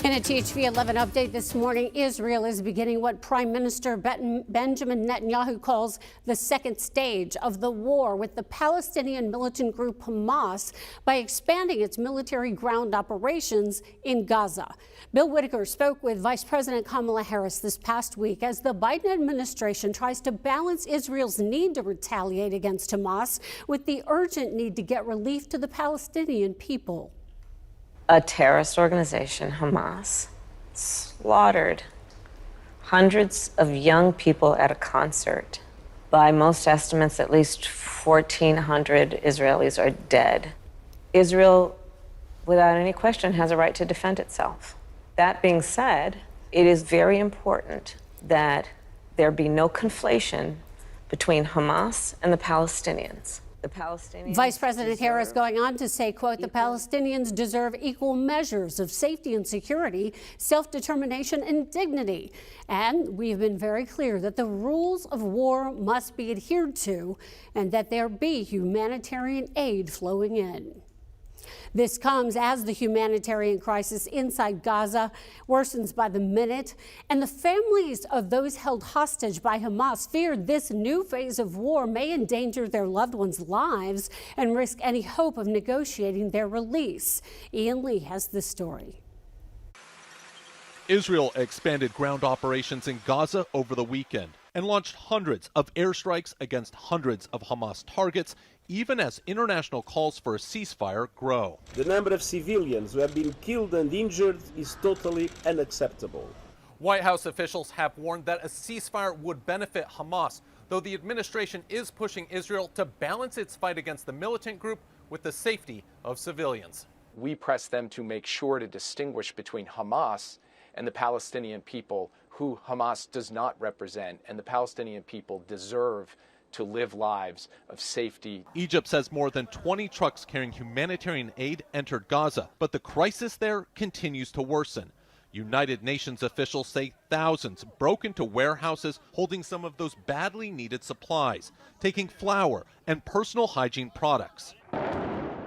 In a THV 11 update this morning, Israel is beginning what Prime Minister Benjamin Netanyahu calls the second stage of the war with the Palestinian militant group Hamas by expanding its military ground operations in Gaza. Bill Whitaker spoke with Vice President Kamala Harris this past week as the Biden administration tries to balance Israel's need to retaliate against Hamas with the urgent need to get relief to the Palestinian people. A terrorist organization, Hamas, slaughtered hundreds of young people at a concert. By most estimates, at least 1,400 Israelis are dead. Israel, without any question, has a right to defend itself. That being said, it is very important that there be no conflation between Hamas and the Palestinians. Vice President Harris going on to say, quote, the Palestinians deserve equal measures of safety and security, self-determination and dignity. And we've been very clear that the rules of war must be adhered to and that there be humanitarian aid flowing in. This comes as the humanitarian crisis inside Gaza worsens by the minute, and the families of those held hostage by Hamas fear this new phase of war may endanger their loved ones' lives and risk any hope of negotiating their release. Ian Lee has this story. Israel expanded ground operations in Gaza over the weekend and launched hundreds of airstrikes against hundreds of Hamas targets, even as international calls for a ceasefire grow. The number of civilians who have been killed and injured is totally unacceptable. White House officials have warned that a ceasefire would benefit Hamas, though the administration is pushing Israel to balance its fight against the militant group with the safety of civilians. We press them to make sure to distinguish between Hamas and the Palestinian people, who Hamas does not represent, and the Palestinian people deserve to live lives of safety. Egypt says more than 20 trucks carrying humanitarian aid entered Gaza, but the crisis there continues to worsen. United Nations officials say thousands broke into warehouses holding some of those badly needed supplies, taking flour and personal hygiene products.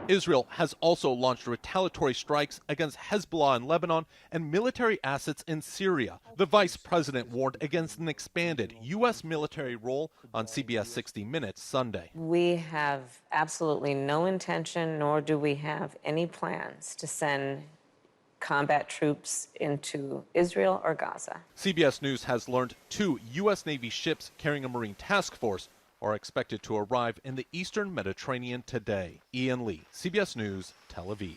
Israel has also launched retaliatory strikes against Hezbollah in Lebanon and military assets in Syria. The vice president warned against an expanded U.S. military role on CBS 60 Minutes Sunday. We have absolutely no intention, nor do we have any plans to send combat troops into Israel or Gaza. CBS News has learned 2 U.S. Navy ships carrying a Marine task force are expected to arrive in the eastern Mediterranean today. Ian Lee, CBS News, Tel Aviv.